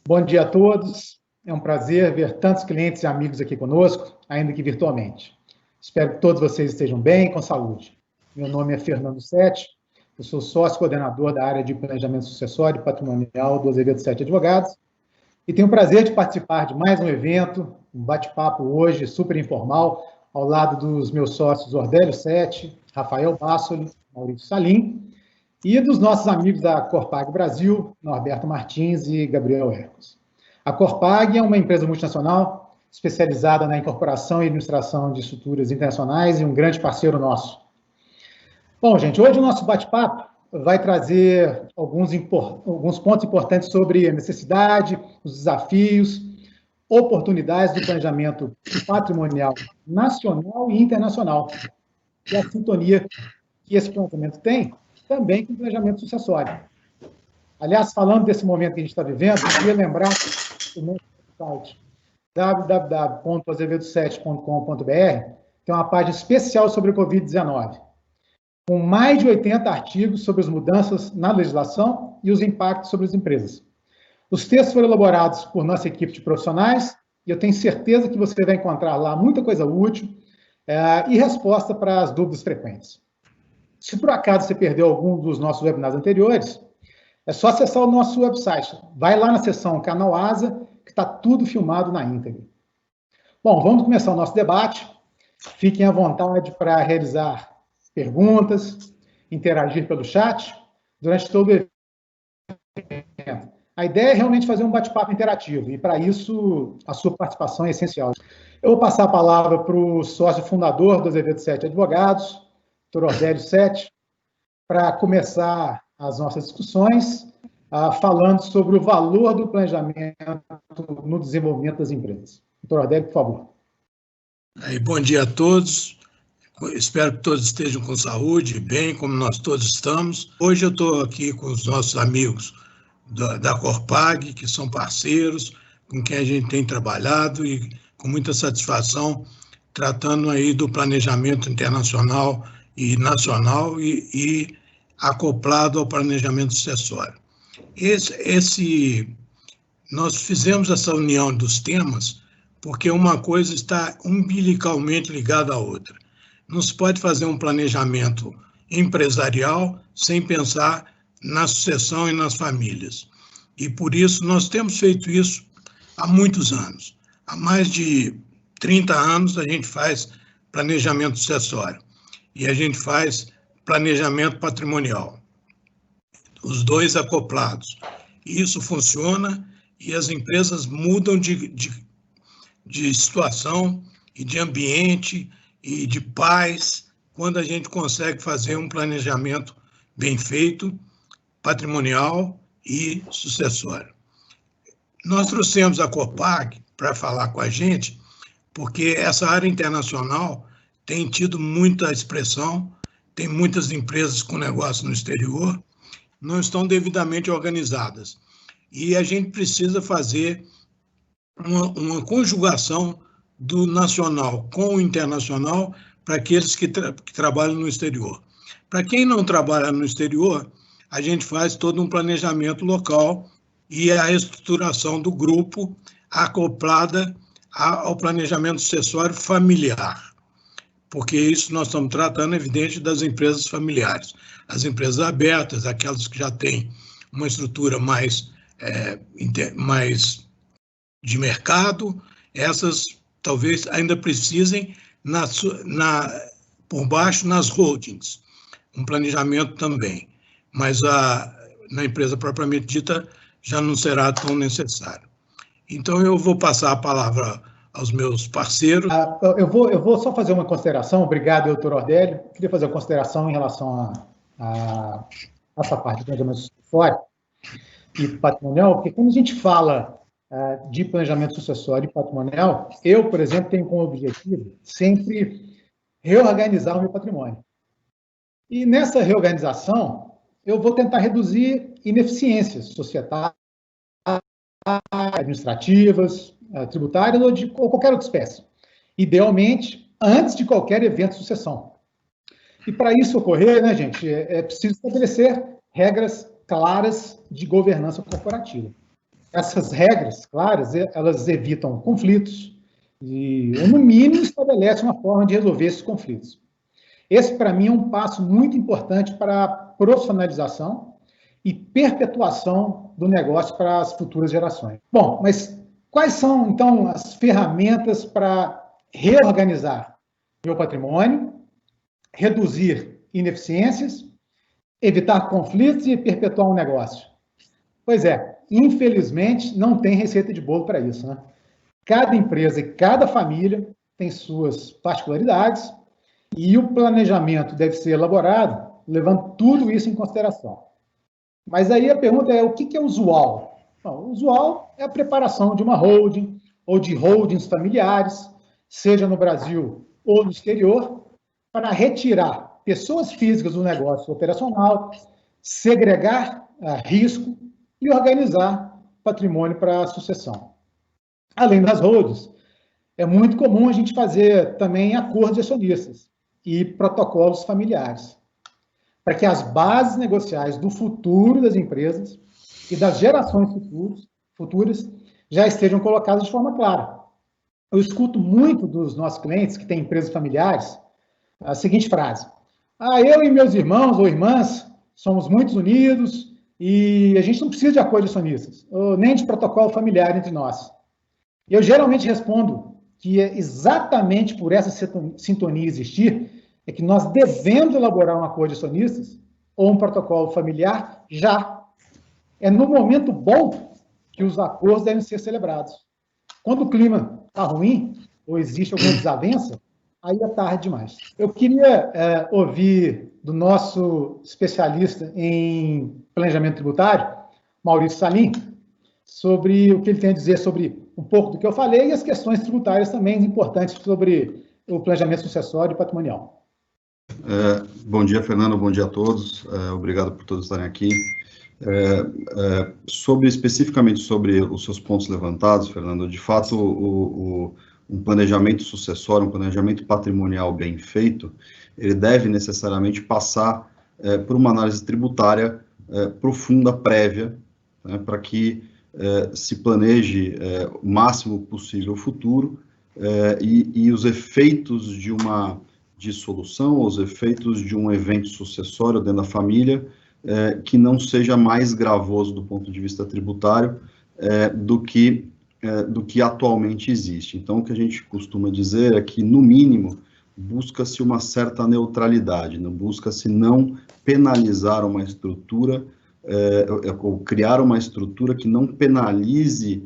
Bom dia a todos. É um prazer ver tantos clientes e amigos aqui conosco, ainda que virtualmente. Espero que todos vocês estejam bem e com saúde. Meu nome é Fernando Sete, eu sou sócio-coordenador da área de planejamento sucessório e patrimonial do Azevedo Sete Advogados e tenho o prazer de participar de mais um evento, um bate-papo hoje super informal, ao lado dos meus sócios Ordélio Sete, Rafael Bassoli, Maurício Salim, e dos nossos amigos da Corpag Brasil, Norberto Martins e Gabriel Hercos. A Corpag é uma empresa multinacional especializada na incorporação e administração de estruturas internacionais e um grande parceiro nosso. Bom, gente, hoje o nosso bate-papo vai trazer alguns pontos importantes sobre a necessidade, os desafios, oportunidades do planejamento patrimonial nacional e internacional, e a sintonia que esse planejamento tem também com o planejamento sucessório. Aliás, falando desse momento que a gente está vivendo, eu queria lembrar o nosso site www.azevedo7.com.br tem uma página especial sobre o Covid-19, com mais de 80 artigos sobre as mudanças na legislação e os impactos sobre as empresas. Os textos foram elaborados por nossa equipe de profissionais e eu tenho certeza que você vai encontrar lá muita coisa útil e resposta para as dúvidas frequentes. Se por acaso você perdeu algum dos nossos webinars anteriores, é só acessar o nosso website. Vai lá na seção Canal Asa, que está tudo filmado na íntegra. Bom, vamos começar o nosso debate. Fiquem à vontade para realizar perguntas, interagir pelo chat durante todo o evento. A ideia é realmente fazer um bate-papo interativo, e para isso a sua participação é essencial. Eu vou passar a palavra para o sócio fundador do Azevedo Sete Advogados, Dr. Ordélio Sete, para começar as nossas discussões, falando sobre o valor do planejamento no desenvolvimento das empresas. Dr. Ordélio, por favor. Bom dia a todos. Espero que todos estejam com saúde, bem, como nós todos estamos. Hoje eu estou aqui com os nossos amigos da Corpag, que são parceiros, com quem a gente tem trabalhado e com muita satisfação, tratando aí do planejamento internacional e nacional e acoplado ao planejamento sucessório. Nós fizemos essa união dos temas porque uma coisa está umbilicalmente ligada à outra. Não se pode fazer um planejamento empresarial sem pensar na sucessão e nas famílias. E por isso nós temos feito isso há muitos anos. Há mais de 30 anos a gente faz planejamento sucessório e a gente faz planejamento patrimonial, os dois acoplados. E isso funciona e as empresas mudam de situação e de ambiente e de paz quando a gente consegue fazer um planejamento bem feito, patrimonial e sucessório. Nós trouxemos a Corpag para falar com a gente, porque essa área internacional tem tido muita expressão, tem muitas empresas com negócio no exterior, não estão devidamente organizadas. E a gente precisa fazer uma conjugação do nacional com o internacional para aqueles que trabalham no exterior. Para quem não trabalha no exterior, a gente faz todo um planejamento local e a estruturação do grupo acoplada ao planejamento sucessório familiar, porque isso nós estamos tratando, evidente, das empresas familiares. As empresas abertas, aquelas que já têm uma estrutura mais de mercado, essas talvez ainda precisem por baixo nas holdings, um planejamento também, mas na empresa propriamente dita já não será tão necessário. Então eu vou passar a palavra aos meus parceiros. Eu vou só fazer uma consideração, obrigado, doutor Ordélio. Queria fazer uma consideração em relação a essa parte do planejamento sucessório e patrimonial, porque quando a gente fala de planejamento sucessório e patrimonial, eu, por exemplo, tenho como objetivo sempre reorganizar o meu patrimônio. E nessa reorganização, eu vou tentar reduzir ineficiências societárias, administrativas, tributárias ou qualquer outra espécie. Idealmente, antes de qualquer evento de sucessão. E para isso ocorrer, né, gente, é preciso estabelecer regras claras de governança corporativa. Essas regras claras, elas evitam conflitos e, no mínimo, estabelecem uma forma de resolver esses conflitos. Esse, para mim, é um passo muito importante para a profissionalização e perpetuação do negócio para as futuras gerações. Bom, mas quais são, então, as ferramentas para reorganizar meu patrimônio, reduzir ineficiências, evitar conflitos e perpetuar um negócio? Pois é, infelizmente, não tem receita de bolo para isso, né? Cada empresa e cada família tem suas particularidades e o planejamento deve ser elaborado levando tudo isso em consideração. Mas aí a pergunta é, o que é usual? Bom, o usual é a preparação de uma holding ou de holdings familiares, seja no Brasil ou no exterior, para retirar pessoas físicas do negócio operacional, segregar risco e organizar patrimônio para a sucessão. Além das holdings, é muito comum a gente fazer também acordos de acionistas e protocolos familiares, para que as bases negociais do futuro das empresas e das gerações futuras já estejam colocadas de forma clara. Eu escuto muito dos nossos clientes que têm empresas familiares a seguinte frase: eu e meus irmãos ou irmãs somos muito unidos e a gente não precisa de acordo de acionistas, nem de protocolo familiar entre nós. Eu geralmente respondo que é exatamente por essa sintonia existir é que nós devemos elaborar um acordo de acionistas ou um protocolo familiar já. É no momento bom que os acordos devem ser celebrados. Quando o clima está ruim ou existe alguma desavença, aí é tarde demais. Eu queria ouvir do nosso especialista em planejamento tributário, Maurício Salim, sobre o que ele tem a dizer sobre um pouco do que eu falei e as questões tributárias também importantes sobre o planejamento sucessório e patrimonial. Bom dia, Fernando, bom dia a todos, obrigado por todos estarem aqui. Especificamente sobre os seus pontos levantados, Fernando, de fato, um planejamento sucessório, um planejamento patrimonial bem feito, ele deve necessariamente passar por uma análise tributária profunda, prévia, né, para que se planeje o máximo possível o futuro e os efeitos de uma dissolução, os efeitos de um evento sucessório dentro da família, que não seja mais gravoso do ponto de vista tributário do que atualmente existe. Então, o que a gente costuma dizer é que, no mínimo, busca-se uma certa neutralidade, não busca-se não penalizar uma estrutura, ou criar uma estrutura que não penalize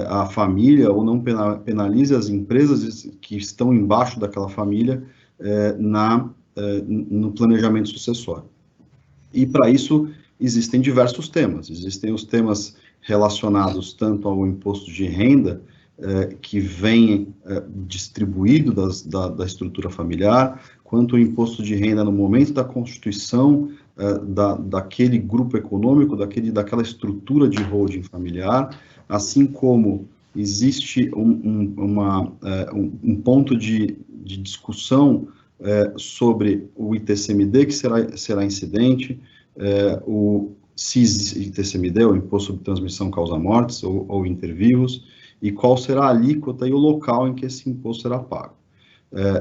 a família ou não penalize as empresas que estão embaixo daquela família no planejamento sucessório. E, para isso, existem diversos temas. Existem os temas relacionados tanto ao imposto de renda, que vem distribuído da estrutura familiar, quanto o imposto de renda no momento da constituição daquele grupo econômico, daquela estrutura de holding familiar, assim como existe um ponto de discussão sobre o ITCMD, que será incidente, o ITCMD, o Imposto sobre Transmissão Causa-Mortes, ou Intervivos, e qual será a alíquota e o local em que esse imposto será pago.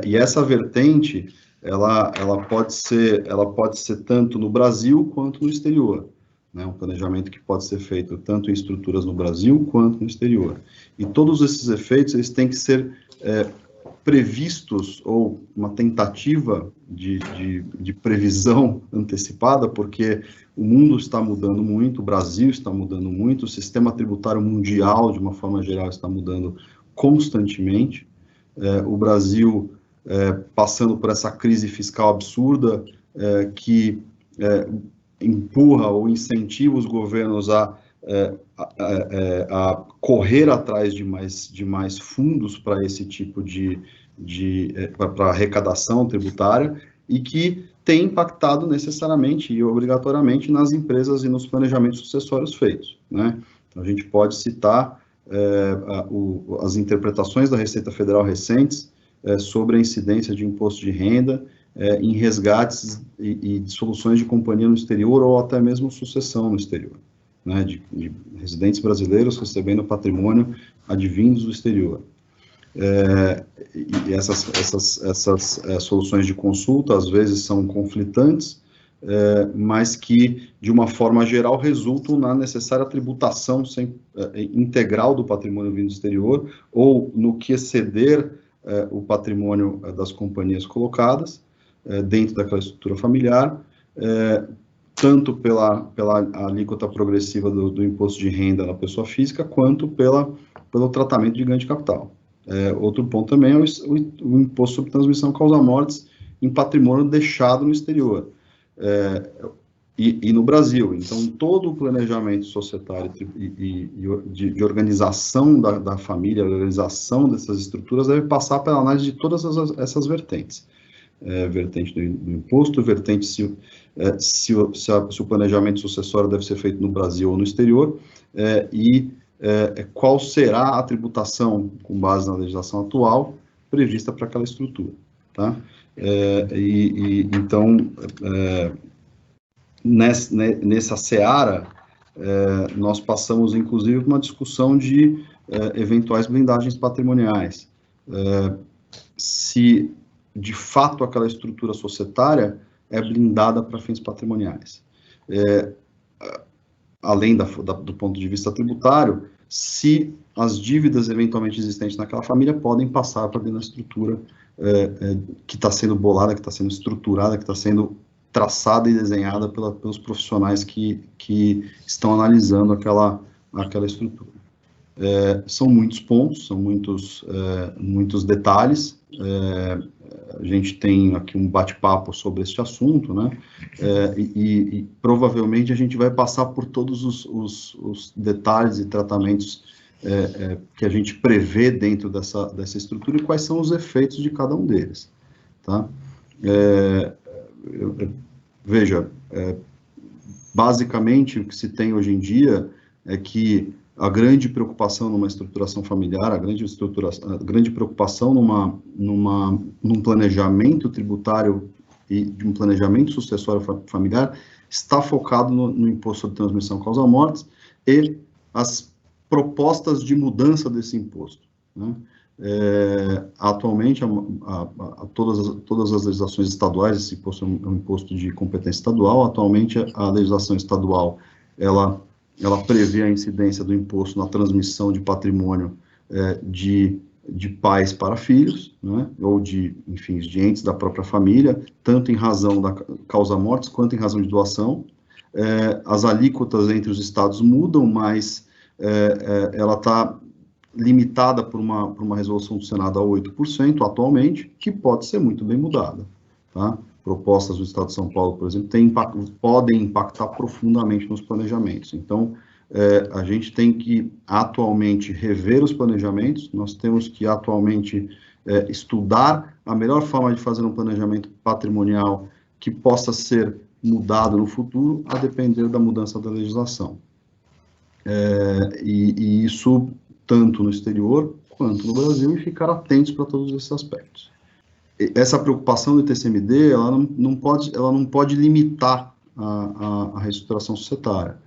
E essa vertente, ela pode ser tanto no Brasil quanto no exterior, né? Um planejamento que pode ser feito tanto em estruturas no Brasil quanto no exterior. E todos esses efeitos, eles têm que ser previstos, ou uma tentativa de previsão antecipada, porque o mundo está mudando muito, o Brasil está mudando muito, o sistema tributário mundial, de uma forma geral, está mudando constantemente. O Brasil passando por essa crise fiscal absurda, que empurra ou incentiva os governos a correr atrás de mais fundos para esse tipo para arrecadação tributária, e que tem impactado necessariamente e obrigatoriamente nas empresas e nos planejamentos sucessórios feitos, né? Então, a gente pode citar as interpretações da Receita Federal recentes sobre a incidência de imposto de renda em resgates e dissoluções de companhia no exterior, ou até mesmo sucessão no exterior. né, de residentes brasileiros recebendo patrimônio advindos do exterior. E essas soluções de consulta, às vezes, são conflitantes, mas que, de uma forma geral, resultam na necessária tributação integral do patrimônio vindo do exterior, ou no que exceder o patrimônio das companhias colocadas dentro daquela estrutura familiar, tanto pela alíquota progressiva do imposto de renda na pessoa física, quanto pelo tratamento de ganho de capital. Outro ponto também é o imposto sobre transmissão causa-mortes em patrimônio deixado no exterior. E no Brasil. Então, todo o planejamento societário e de organização da família, a organização dessas estruturas, deve passar pela análise de todas essas vertentes. Vertente do imposto, vertente se o planejamento sucessório deve ser feito no Brasil ou no exterior, e qual será a tributação, com base na legislação atual, prevista para aquela estrutura. Tá? Então, nessa seara, nós passamos, inclusive, por uma discussão de eventuais blindagens patrimoniais. Se, de fato, aquela estrutura societária é blindada para fins patrimoniais. Além do ponto de vista tributário, se as dívidas eventualmente existentes naquela família podem passar para dentro da estrutura que está sendo bolada, que está sendo estruturada, que está sendo traçada e desenhada pelos profissionais que estão analisando aquela estrutura. São muitos pontos, são muitos detalhes. A gente tem aqui um bate-papo sobre este assunto, né? E provavelmente a gente vai passar por todos os detalhes e tratamentos que a gente prevê dentro dessa estrutura e quais são os efeitos de cada um deles, tá? Veja, basicamente o que se tem hoje em dia é que a grande preocupação numa estruturação familiar, a grande preocupação num planejamento tributário e de um planejamento sucessório familiar está focado no imposto sobre transmissão causa-mortes e as propostas de mudança desse imposto, né? Atualmente, todas as legislações estaduais, esse imposto é um imposto de competência estadual. Atualmente, a legislação estadual, ela prevê a incidência do imposto na transmissão de patrimônio de pais para filhos, né, ou de entes da própria família, tanto em razão da causa-mortes quanto em razão de doação. As alíquotas entre os estados mudam, mas ela está limitada por uma resolução do Senado a 8% atualmente, que pode ser muito bem mudada, tá? Propostas do Estado de São Paulo, por exemplo, podem impactar profundamente nos planejamentos. Então, a gente tem que atualmente rever os planejamentos, nós temos que atualmente estudar a melhor forma de fazer um planejamento patrimonial que possa ser mudado no futuro, a depender da mudança da legislação. E isso tanto no exterior quanto no Brasil, e ficar atentos para todos esses aspectos. Essa preocupação do TCMD, ela não pode limitar a reestruturação societária.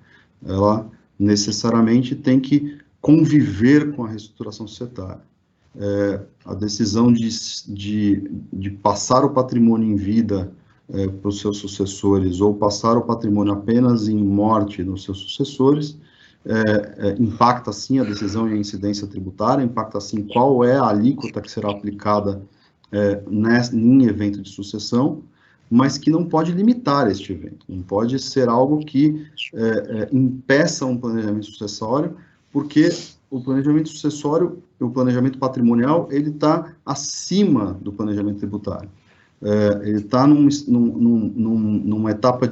Ela necessariamente tem que conviver com a reestruturação societária. A decisão de passar o patrimônio em vida para os seus sucessores, ou passar o patrimônio apenas em morte nos seus sucessores, impacta sim a decisão e a incidência tributária, impacta sim qual é a alíquota que será aplicada em evento de sucessão, mas que não pode limitar este evento, não pode ser algo que impeça um planejamento sucessório, porque o planejamento sucessório, o planejamento patrimonial, ele está acima do planejamento tributário. Ele está numa etapa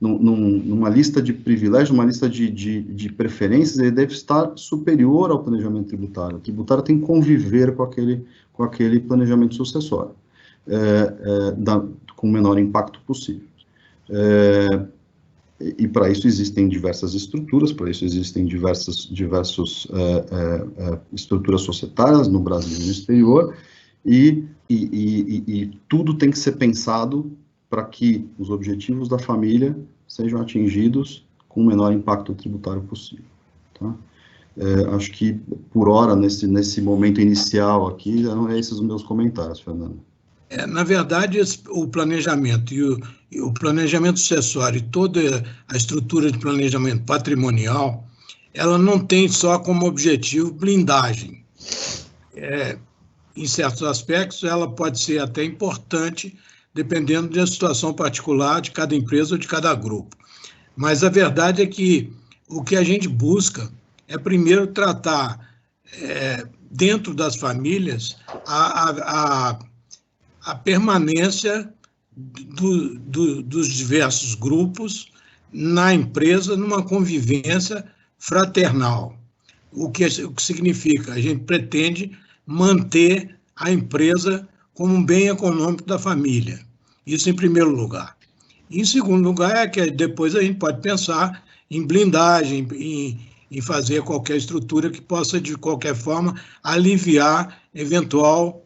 numa lista de privilégios, numa lista de preferências, ele deve estar superior ao planejamento tributário. O tributário tem que conviver com aquele planejamento sucessório, com o menor impacto possível. E para isso existem diversas estruturas, para isso existem diversas estruturas societárias no Brasil e no exterior, e tudo tem que ser pensado para que os objetivos da família sejam atingidos com o menor impacto tributário possível. Tá? Acho que, por hora, nesse momento inicial aqui, eram esses os meus comentários, Fernando. Na verdade, o planejamento e o planejamento sucessório e toda a estrutura de planejamento patrimonial, ela não tem só como objetivo blindagem. Em certos aspectos, ela pode ser até importante, dependendo da situação particular de cada empresa ou de cada grupo. Mas a verdade é que o que a gente busca é, primeiro, tratar, dentro das famílias, a permanência dos diversos grupos na empresa, numa convivência fraternal. O que significa? A gente pretende manter a empresa como um bem econômico da família. Isso em primeiro lugar. Em segundo lugar, é que depois a gente pode pensar em blindagem, em fazer qualquer estrutura que possa, de qualquer forma, aliviar eventual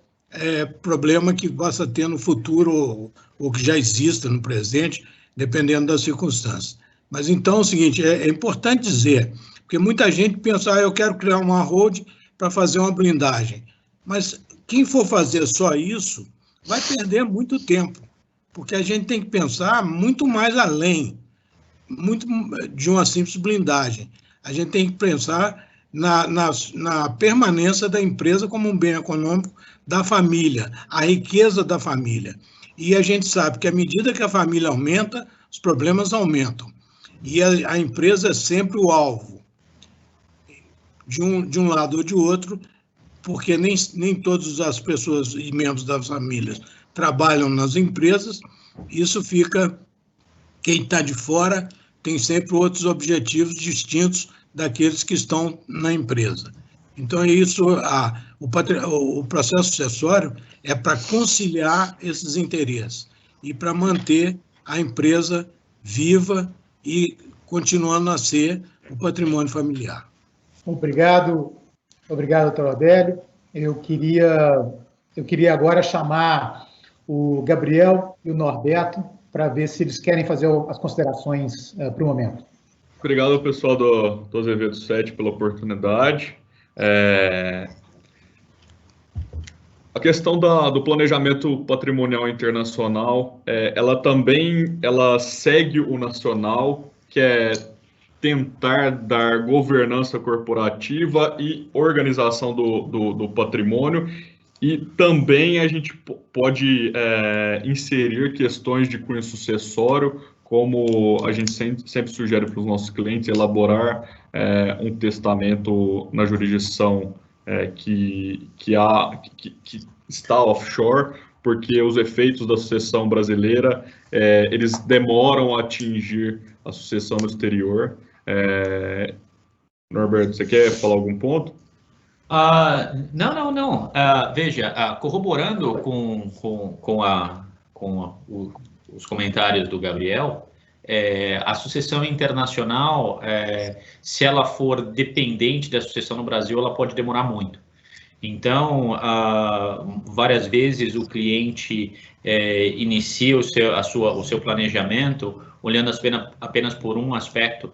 problema que possa ter no futuro ou que já exista no presente, dependendo das circunstâncias. Mas então é o seguinte, é importante dizer, porque muita gente pensa, eu quero criar uma holding para fazer uma blindagem. Mas quem for fazer só isso vai perder muito tempo, porque a gente tem que pensar muito mais além, muito de uma simples blindagem. A gente tem que pensar na permanência da empresa como um bem econômico da família, a riqueza da família. E a gente sabe que à medida que a família aumenta, os problemas aumentam. E a empresa é sempre o alvo, de um lado ou de outro, porque nem todas as pessoas e membros das famílias trabalham nas empresas, isso fica, quem está de fora tem sempre outros objetivos distintos daqueles que estão na empresa. Então, isso, o processo sucessório é para conciliar esses interesses e para manter a empresa viva e continuando a ser o patrimônio familiar. Obrigado, doutor Odélio. Eu queria agora chamar o Gabriel e o Norberto para ver se eles querem fazer as considerações para o momento. Obrigado, pessoal do Azevedo 7, pela oportunidade. A questão do planejamento patrimonial internacional, ela segue o nacional, que é tentar dar governança corporativa e organização do patrimônio, e também a gente pode inserir questões de cunho sucessório, como a gente sempre sugere para os nossos clientes, elaborar um testamento na jurisdição que está offshore, porque os efeitos da sucessão brasileira, eles demoram a atingir a sucessão no exterior. Norberto, você quer falar algum ponto? Não. Veja, corroborando com os comentários do Gabriel, a sucessão internacional, se ela for dependente da sucessão no Brasil, ela pode demorar muito. Então, várias vezes o cliente inicia o seu planejamento olhando apenas por um aspecto,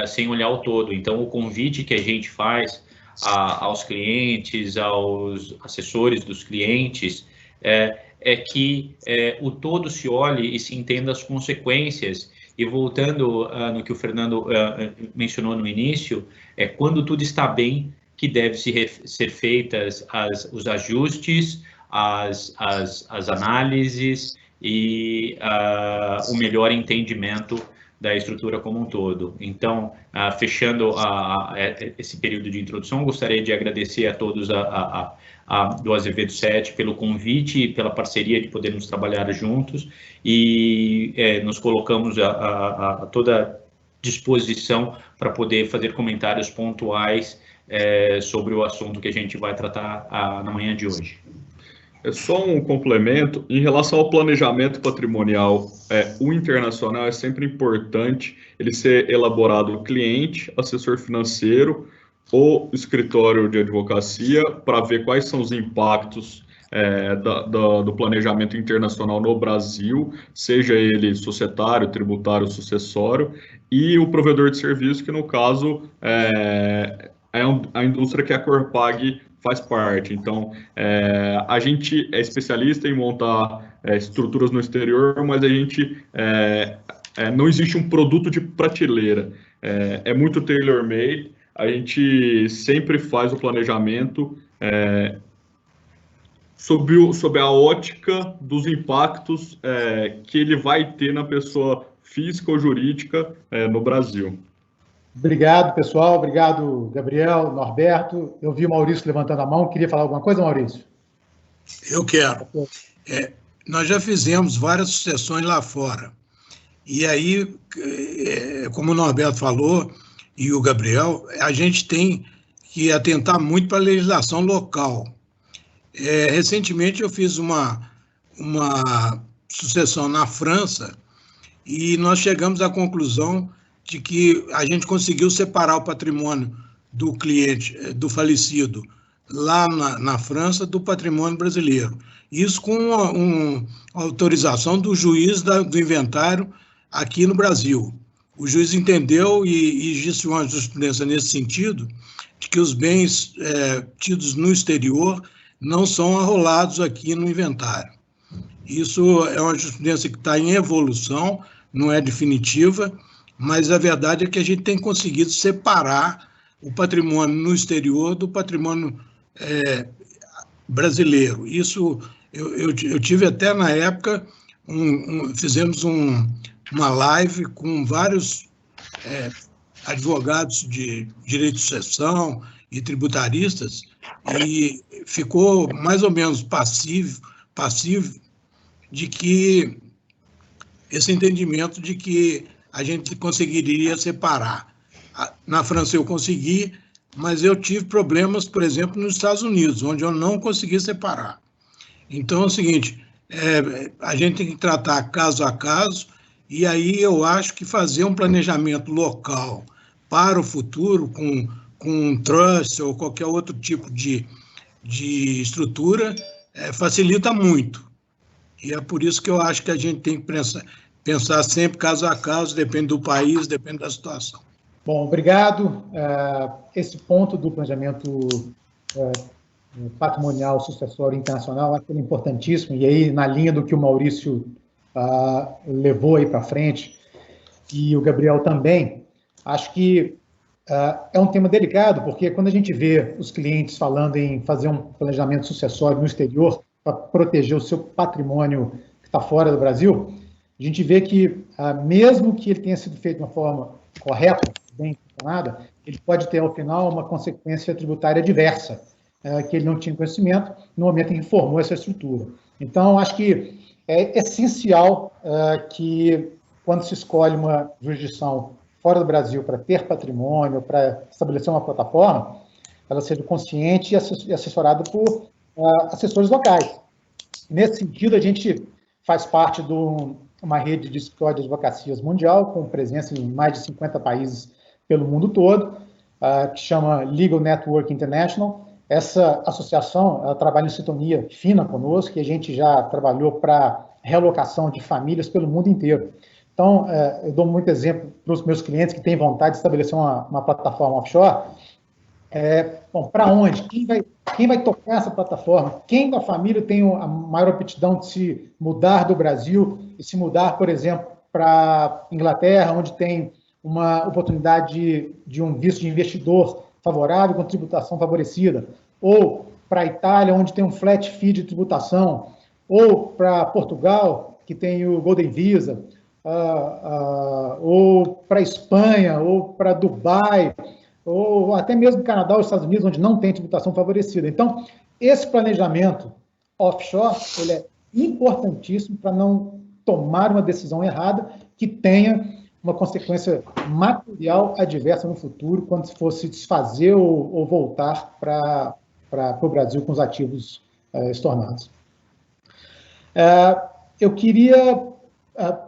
sem olhar o todo. Então, o convite que a gente faz aos clientes, aos assessores dos clientes, é que o todo se olhe e se entenda as consequências. E voltando no que o Fernando mencionou no início, quando tudo está bem, que deve ser feitas os ajustes, as análises e o melhor entendimento da estrutura como um todo. Então, fechando esse período de introdução, gostaria de agradecer a todos do Azevedo 7 pelo convite e pela parceria de podermos trabalhar juntos, e nos colocamos a toda disposição para poder fazer comentários pontuais sobre o assunto que a gente vai tratar na manhã de hoje. É só um complemento, em relação ao planejamento patrimonial, o internacional é sempre importante ele ser elaborado no cliente, assessor financeiro ou escritório de advocacia, para ver quais são os impactos do planejamento internacional no Brasil, seja ele societário, tributário, sucessório, e o provedor de serviço, que no caso é a indústria que a Corpag faz parte. Então, a gente é especialista em montar estruturas no exterior, mas a gente não existe um produto de prateleira. É muito tailor-made. A gente sempre faz o planejamento sob a ótica dos impactos que ele vai ter na pessoa física ou jurídica no Brasil. Obrigado, pessoal. Obrigado, Gabriel, Norberto. Eu vi o Maurício levantando a mão. Queria falar alguma coisa, Maurício? Eu quero. Nós já fizemos várias sucessões lá fora. E aí, como o Norberto falou, e o Gabriel, a gente tem que atentar muito para a legislação local. Recentemente eu fiz uma sucessão na França e nós chegamos à conclusão de que a gente conseguiu separar o patrimônio do cliente, do falecido, lá na França, do patrimônio brasileiro. Isso com a autorização do juiz do inventário aqui no Brasil. O juiz entendeu e existe uma jurisprudência nesse sentido, de que os bens tidos no exterior não são arrolados aqui no inventário. Isso é uma jurisprudência que está em evolução, não é definitiva, mas a verdade é que a gente tem conseguido separar o patrimônio no exterior do patrimônio brasileiro. Isso, eu tive até na época, fizemos uma live com vários advogados de direito de sucessão e tributaristas, e ficou mais ou menos passivo de que esse entendimento de que a gente conseguiria separar. Na França eu consegui, mas eu tive problemas, por exemplo, nos Estados Unidos, onde eu não consegui separar. Então é o seguinte, a gente tem que tratar caso a caso, e aí eu acho que fazer um planejamento local para o futuro, com um trust ou qualquer outro tipo de estrutura, facilita muito. E é por isso que eu acho que a gente tem que pensar sempre caso a caso, depende do país, depende da situação. Bom, obrigado. Esse ponto do planejamento patrimonial sucessório internacional, acho que é importantíssimo, e aí na linha do que o Maurício levou aí para frente, e o Gabriel também, acho que é um tema delicado, porque quando a gente vê os clientes falando em fazer um planejamento sucessório no exterior para proteger o seu patrimônio que está fora do Brasil, a gente vê que, mesmo que ele tenha sido feito de uma forma correta, bem intencionada, ele pode ter, ao final, uma consequência tributária diversa, que ele não tinha conhecimento no momento em que formou essa estrutura. Então, acho que é essencial que, quando se escolhe uma jurisdição fora do Brasil para ter patrimônio, para estabelecer uma plataforma, ela seja consciente e assessorada por assessores locais. Nesse sentido, a gente faz parte de uma rede de escritórios de advocacias mundial, com presença em mais de 50 países pelo mundo todo, que chama Legal Network International. Essa associação ela trabalha em sintonia fina conosco, e a gente já trabalhou para realocação de famílias pelo mundo inteiro. Então, eu dou muito exemplo para os meus clientes que têm vontade de estabelecer uma plataforma offshore. Bom, para onde? Quem vai tocar essa plataforma? Quem da família tem a maior aptidão de se mudar do Brasil e se mudar, por exemplo, para Inglaterra, onde tem uma oportunidade de um visto de investidor favorável com tributação favorecida, ou para a Itália, onde tem um flat fee de tributação, ou para Portugal, que tem o Golden Visa, ou para a Espanha, ou para Dubai, ou até mesmo Canadá ou Estados Unidos, onde não tem tributação favorecida. Então, esse planejamento offshore, ele é importantíssimo para não tomar uma decisão errada que tenha uma consequência material adversa no futuro, quando for se desfazer ou voltar para o Brasil com os ativos estornados. Eu queria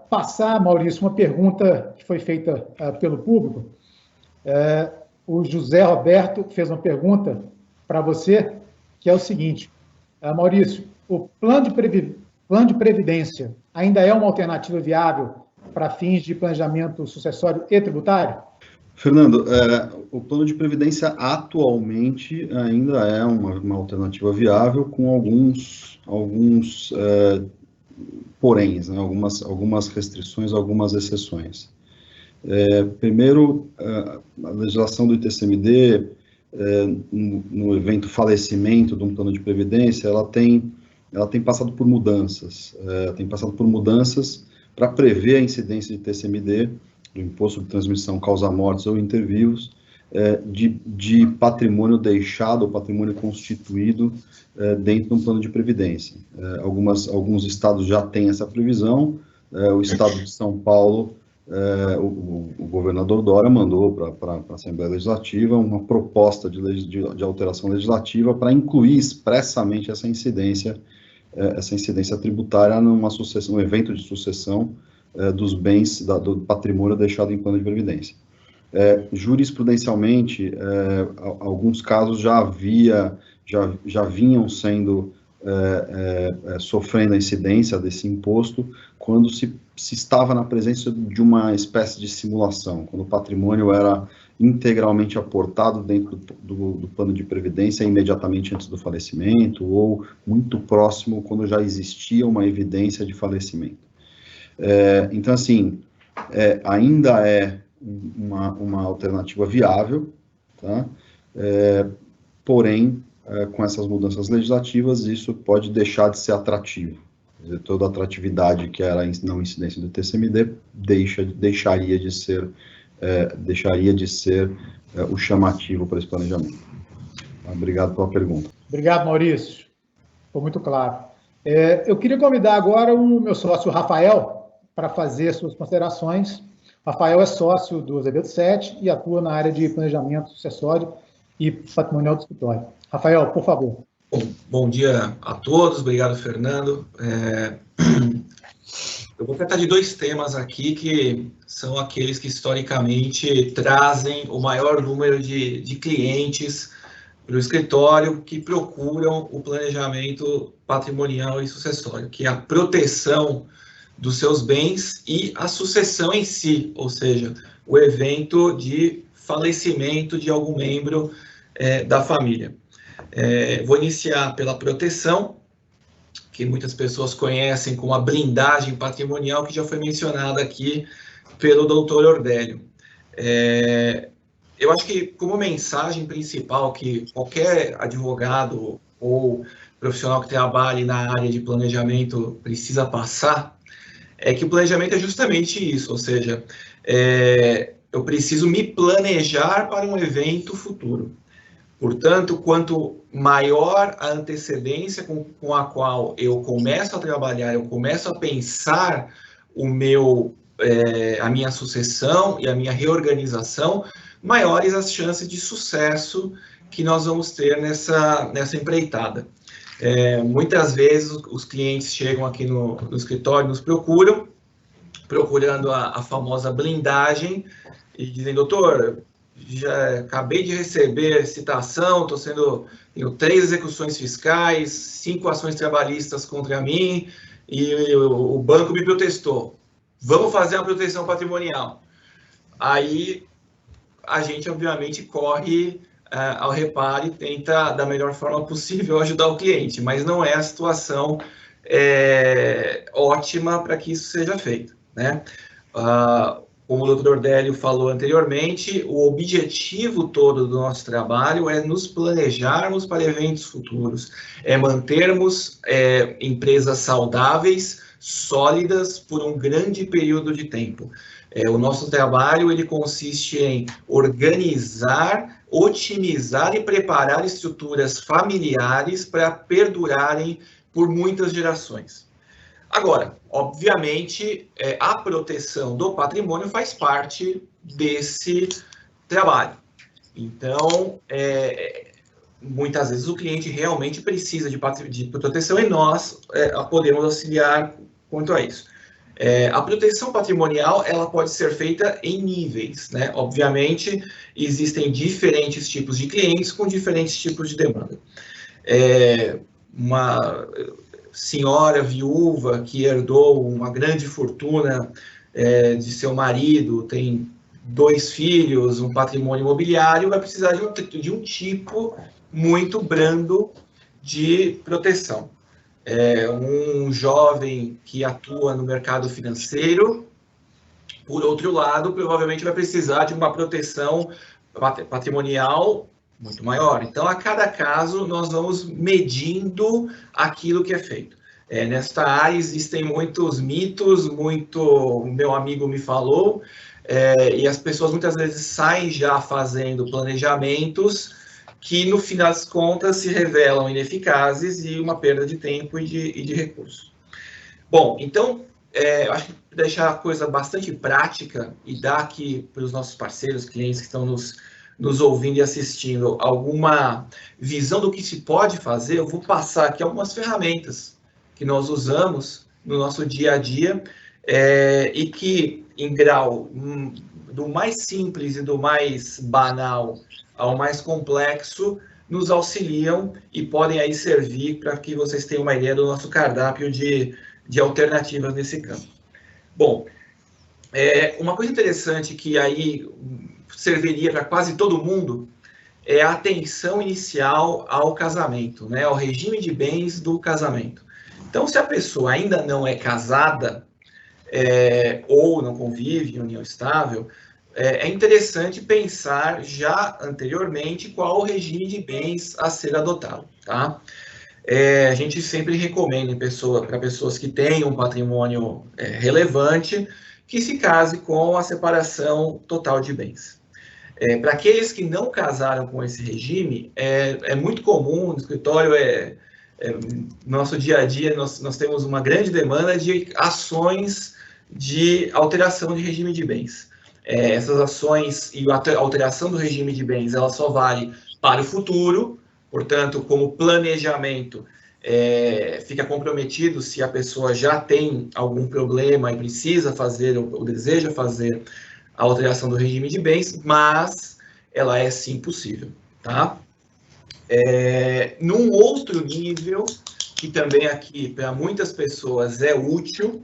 passar, Maurício, uma pergunta que foi feita pelo público. O José Roberto fez uma pergunta para você, que é o seguinte: Maurício, o plano de previdência ainda é uma alternativa viável para fins de planejamento sucessório e tributário? Fernando, o plano de previdência atualmente ainda é uma alternativa viável com alguns poréns, né, algumas restrições, algumas exceções. Primeiro, a legislação do ITCMD, no evento falecimento de um plano de previdência, ela tem passado por mudanças. Para prever a incidência de ITCMD, do imposto de transmissão causa-mortes ou intervivos, de patrimônio deixado ou patrimônio constituído dentro de um plano de previdência. Alguns estados já têm essa previsão. O estado de São Paulo, o governador Dória mandou para a Assembleia Legislativa uma proposta de alteração legislativa para incluir expressamente essa incidência tributária numa sucessão, um evento de sucessão dos bens, do patrimônio deixado em plano de previdência. Jurisprudencialmente, alguns casos já vinham sendo sofrendo a incidência desse imposto quando se estava na presença de uma espécie de simulação, quando o patrimônio era integralmente aportado dentro do plano de previdência imediatamente antes do falecimento ou muito próximo quando já existia uma evidência de falecimento. Então, assim, ainda é uma alternativa viável, tá? Porém, com essas mudanças legislativas, isso pode deixar de ser atrativo. Quer dizer, toda a atratividade que era a não incidência do TCMD deixaria de ser o chamativo para esse planejamento. Obrigado pela pergunta. Obrigado, Maurício. Ficou muito claro. Eu queria convidar agora o meu sócio, Rafael, para fazer suas considerações. Rafael é sócio do Azevedo 7 e atua na área de planejamento sucessório e patrimonial do escritório. Rafael, por favor. Bom dia a todos, obrigado, Fernando. Eu vou tratar de dois temas aqui que são aqueles que historicamente trazem o maior número de clientes para o escritório que procuram o planejamento patrimonial e sucessório, que é a proteção dos seus bens e a sucessão em si, ou seja, o evento de falecimento de algum membro da família. Vou iniciar pela proteção, que muitas pessoas conhecem como a blindagem patrimonial, que já foi mencionada aqui pelo doutor Ordélio. Eu acho que como mensagem principal que qualquer advogado ou profissional que trabalhe na área de planejamento precisa passar, é que o planejamento é justamente isso, ou seja, eu preciso me planejar para um evento futuro. Portanto, quanto maior a antecedência com a qual eu começo a trabalhar, eu começo a pensar a minha sucessão e a minha reorganização, maiores as chances de sucesso que nós vamos ter nessa empreitada. Muitas vezes os clientes chegam aqui no escritório, nos procurando a famosa blindagem e dizem, doutor, já acabei de receber citação, tenho 3 execuções fiscais, 5 ações trabalhistas contra mim e o banco me protestou. Vamos fazer uma proteção patrimonial. Aí a gente, obviamente, corre ao reparo e tenta, da melhor forma possível, ajudar o cliente, mas não é a situação ótima para que isso seja feito, né? Como o Dr. Ordélio falou anteriormente, o objetivo todo do nosso trabalho é nos planejarmos para eventos futuros, é mantermos empresas saudáveis, sólidas, por um grande período de tempo. O nosso trabalho ele consiste em organizar, otimizar e preparar estruturas familiares para perdurarem por muitas gerações. Agora, obviamente, a proteção do patrimônio faz parte desse trabalho. Então, muitas vezes o cliente realmente precisa de proteção e nós podemos auxiliar quanto a isso. A proteção patrimonial ela pode ser feita em níveis, né? Obviamente, existem diferentes tipos de clientes com diferentes tipos de demanda. senhora viúva que herdou uma grande fortuna de seu marido, tem 2 filhos, um patrimônio imobiliário, vai precisar de um tipo muito brando de proteção. Um jovem que atua no mercado financeiro, por outro lado, provavelmente vai precisar de uma proteção patrimonial muito maior. Então, a cada caso, nós vamos medindo aquilo que é feito. Nesta área existem muitos mitos, meu amigo me falou, e as pessoas muitas vezes saem já fazendo planejamentos que, no final das contas, se revelam ineficazes e uma perda de tempo e de recursos. Bom, então, acho que deixar a coisa bastante prática e dar aqui para os nossos parceiros, clientes que estão nos ouvindo e assistindo, alguma visão do que se pode fazer, eu vou passar aqui algumas ferramentas que nós usamos no nosso dia a dia e que, em grau do mais simples e do mais banal ao mais complexo, nos auxiliam e podem aí servir para que vocês tenham uma ideia do nosso cardápio de alternativas nesse campo. Bom, uma coisa interessante que aí serviria para quase todo mundo é a atenção inicial ao casamento, né, ao regime de bens do casamento. Então, se a pessoa ainda não é casada ou não convive em união estável, é interessante pensar já anteriormente qual o regime de bens a ser adotado, tá? A gente sempre recomenda para pessoas que têm um patrimônio relevante que se case com a separação total de bens. Para aqueles que não casaram com esse regime, é muito comum no escritório, no nosso dia a dia, nós temos uma grande demanda de ações de alteração de regime de bens. Essas ações e a alteração do regime de bens, ela só vale para o futuro, portanto, como planejamento, fica comprometido se a pessoa já tem algum problema e precisa fazer ou deseja fazer a alteração do regime de bens, mas ela é sim possível, tá? Num outro nível, que também aqui para muitas pessoas é útil,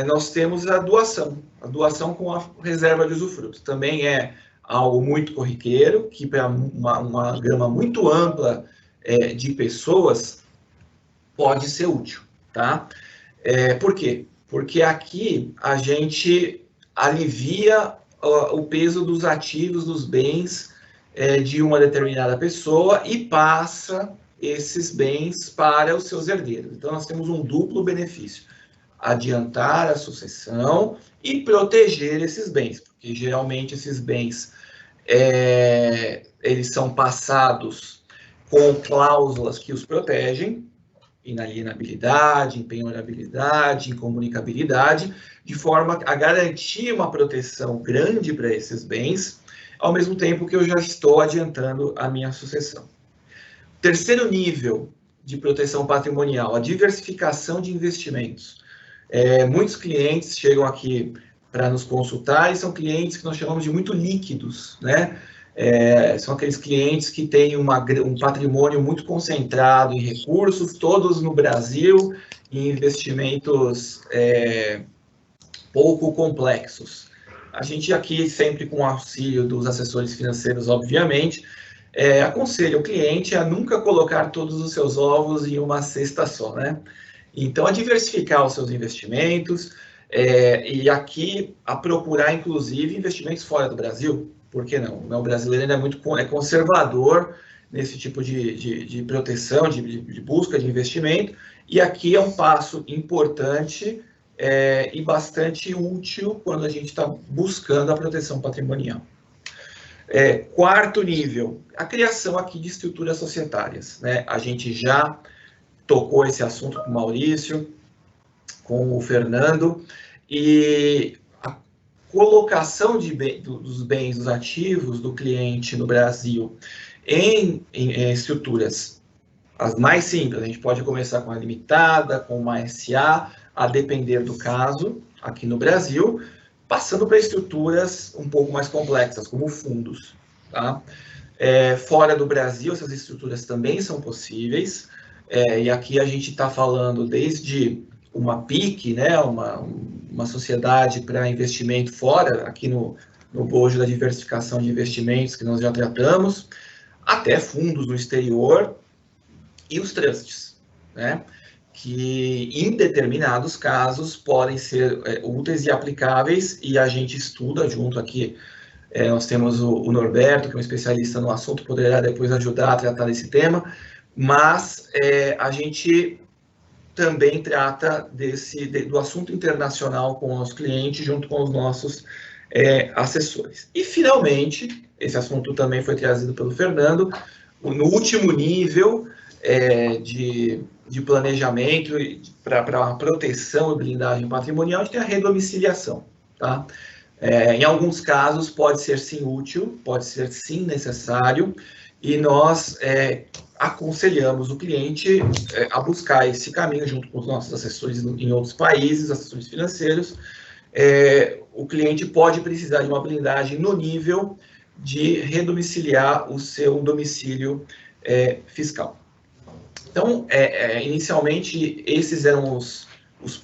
nós temos a doação com a reserva de usufruto. Também é algo muito corriqueiro, que para uma gama muito ampla de pessoas pode ser útil, tá? Por quê? Porque aqui a gente alivia o peso dos ativos, dos bens de uma determinada pessoa e passa esses bens para os seus herdeiros. Então, nós temos um duplo benefício: adiantar a sucessão e proteger esses bens, porque geralmente esses bens eles são passados com cláusulas que os protegem, inalienabilidade, penhorabilidade, incomunicabilidade, de forma a garantir uma proteção grande para esses bens, ao mesmo tempo que eu já estou adiantando a minha sucessão. Terceiro nível de proteção patrimonial, a diversificação de investimentos. Muitos clientes chegam aqui para nos consultar e são clientes que nós chamamos de muito líquidos, né? São aqueles clientes que têm um patrimônio muito concentrado em recursos, todos no Brasil, em investimentos pouco complexos. A gente aqui, sempre com o auxílio dos assessores financeiros, obviamente, aconselha o cliente a nunca colocar todos os seus ovos em uma cesta só, né? Então, a diversificar os seus investimentos e aqui a procurar, inclusive, investimentos fora do Brasil. Por que não? O brasileiro ainda é muito conservador nesse tipo de proteção, de busca de investimento, e aqui é um passo importante e bastante útil quando a gente está buscando a proteção patrimonial. Quarto nível, a criação aqui de estruturas societárias, né? A gente já tocou esse assunto com o Maurício, com o Fernando, e a colocação dos bens, dos ativos do cliente no Brasil em estruturas as mais simples. A gente pode começar com a limitada, com uma SA, a depender do caso, aqui no Brasil, passando para estruturas um pouco mais complexas, como fundos, tá? Fora do Brasil, essas estruturas também são possíveis. e aqui a gente está falando desde uma PIC, né, uma sociedade para investimento fora, aqui no bojo da diversificação de investimentos que nós já tratamos, até fundos no exterior e os trusts, né, que em determinados casos podem ser úteis e aplicáveis, e a gente estuda junto aqui. Nós temos o Norberto, que é um especialista no assunto, poderá depois ajudar a tratar desse tema, mas a gente também trata do assunto internacional com os clientes, junto com os nossos assessores. E, finalmente, esse assunto também foi trazido pelo Fernando, no último nível de planejamento para a proteção e blindagem patrimonial, a gente tem a redomiciliação, tá? Em alguns casos pode ser sim útil, pode ser sim necessário, e nós aconselhamos o cliente a buscar esse caminho junto com os nossos assessores em outros países, assessores financeiros. O cliente pode precisar de uma blindagem no nível de redomiciliar o seu domicílio fiscal. Então, inicialmente, esses eram os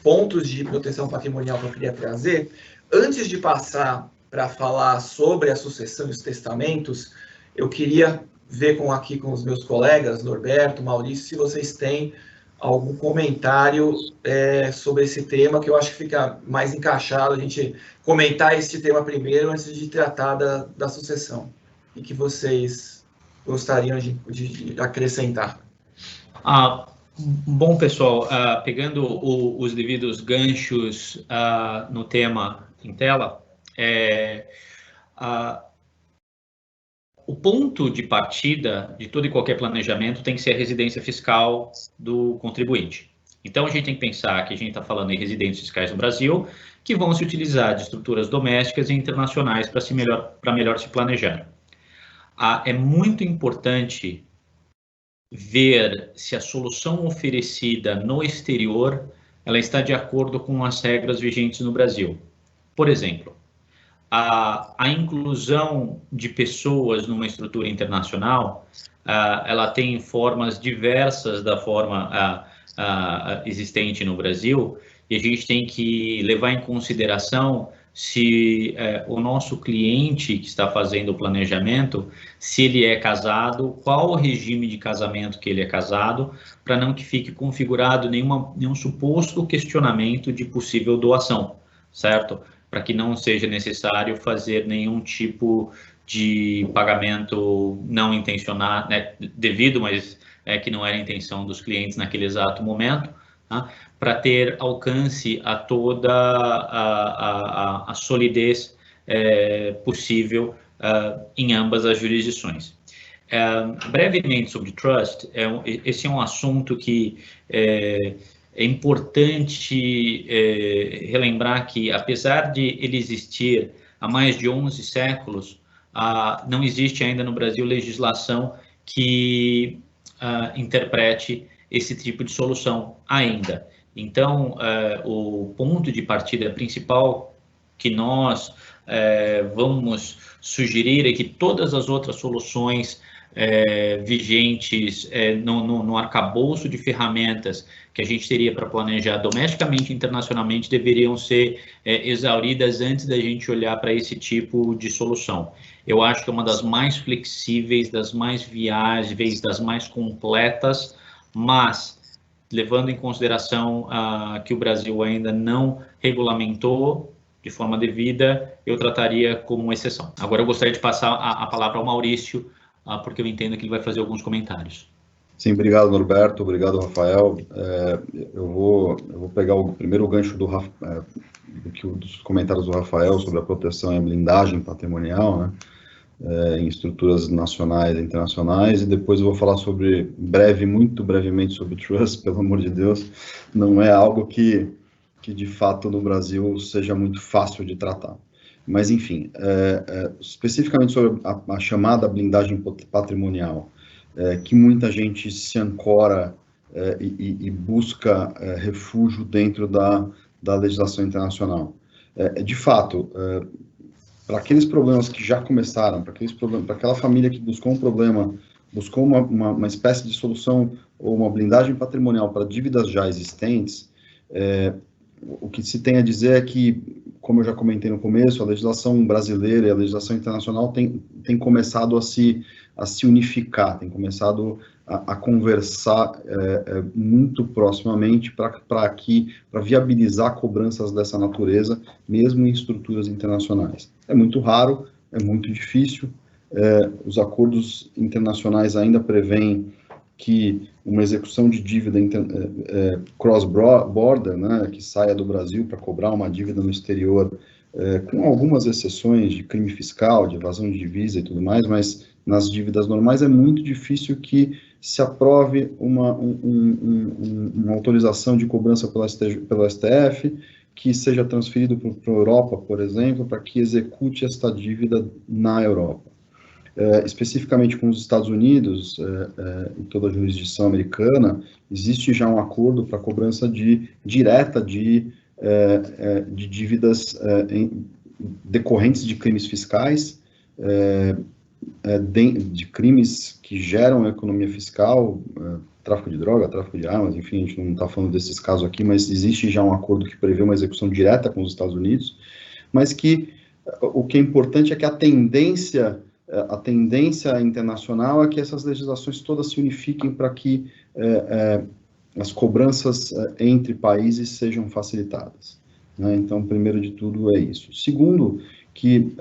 pontos de proteção patrimonial que eu queria trazer. Antes de passar para falar sobre a sucessão e os testamentos, eu queria ver aqui com os meus colegas, Norberto, Maurício, se vocês têm algum comentário sobre esse tema, que eu acho que fica mais encaixado a gente comentar esse tema primeiro, antes de tratar da sucessão. E que vocês gostariam de acrescentar. Bom, pessoal, pegando os devidos ganchos no tema em tela, o ponto de partida de todo e qualquer planejamento tem que ser a residência fiscal do contribuinte. Então, a gente tem que pensar que a gente está falando em residentes fiscais no Brasil, que vão se utilizar de estruturas domésticas e internacionais para melhor se planejar. É muito importante ver se a solução oferecida no exterior ela está de acordo com as regras vigentes no Brasil. Por exemplo, a inclusão de pessoas numa estrutura internacional, ela tem formas diversas da forma existente no Brasil, e a gente tem que levar em consideração se o nosso cliente que está fazendo o planejamento, se ele é casado, qual o regime de casamento que ele é casado, para não que fique configurado nenhum suposto questionamento de possível doação, certo? Para que não seja necessário fazer nenhum tipo de pagamento não intencionado, né, devido, mas que não era a intenção dos clientes naquele exato momento, tá? Para ter alcance a toda a solidez possível em ambas as jurisdições. Brevemente sobre trust, esse é um assunto que é importante relembrar que, apesar de ele existir há mais de 11 séculos, não existe ainda no Brasil legislação que interprete esse tipo de solução ainda. Então, o ponto de partida principal que nós vamos sugerir é que todas as outras soluções vigentes no arcabouço de ferramentas que a gente teria para planejar domesticamente e internacionalmente deveriam ser exauridas antes da gente olhar para esse tipo de solução. Eu acho que é uma das mais flexíveis, das mais viáveis, das mais completas, mas levando em consideração que o Brasil ainda não regulamentou de forma devida, eu trataria como uma exceção. Agora eu gostaria de passar a palavra ao Maurício, porque eu entendo que ele vai fazer alguns comentários. Sim, obrigado, Norberto, obrigado, Rafael. Eu vou pegar o primeiro gancho dos comentários do Rafael sobre a proteção e a blindagem patrimonial, né, em estruturas nacionais e internacionais, e depois eu vou falar muito brevemente sobre trust, pelo amor de Deus, não é algo que de fato no Brasil seja muito fácil de tratar. Mas, enfim, especificamente sobre a chamada blindagem patrimonial, que muita gente se ancora e busca refúgio dentro da legislação internacional. De fato, para aqueles problemas que já começaram, para aquela família que buscou um problema buscou uma espécie de solução ou uma blindagem patrimonial para dívidas já existentes, o que se tem a dizer é que, como eu já comentei no começo, a legislação brasileira e a legislação internacional tem começado a se unificar, tem começado a conversar muito proximamente para viabilizar cobranças dessa natureza, mesmo em estruturas internacionais. É muito raro, é muito difícil, os acordos internacionais ainda prevêem que uma execução de dívida cross-border, né, que saia do Brasil para cobrar uma dívida no exterior, com algumas exceções de crime fiscal, de evasão de divisa e tudo mais, mas nas dívidas normais é muito difícil que se aprove uma autorização de cobrança pelo STF, que seja transferido para a Europa, por exemplo, para que execute esta dívida na Europa. Especificamente com os Estados Unidos e toda a jurisdição americana, existe já um acordo para cobrança direta de dívidas decorrentes de crimes fiscais, de crimes que geram economia fiscal, tráfico de droga, tráfico de armas, enfim, a gente não está falando desses casos aqui, mas existe já um acordo que prevê uma execução direta com os Estados Unidos, mas que o que é importante é que a tendência internacional é que essas legislações todas se unifiquem para que as cobranças entre países sejam facilitadas, né? Então, primeiro de tudo é isso. Segundo, que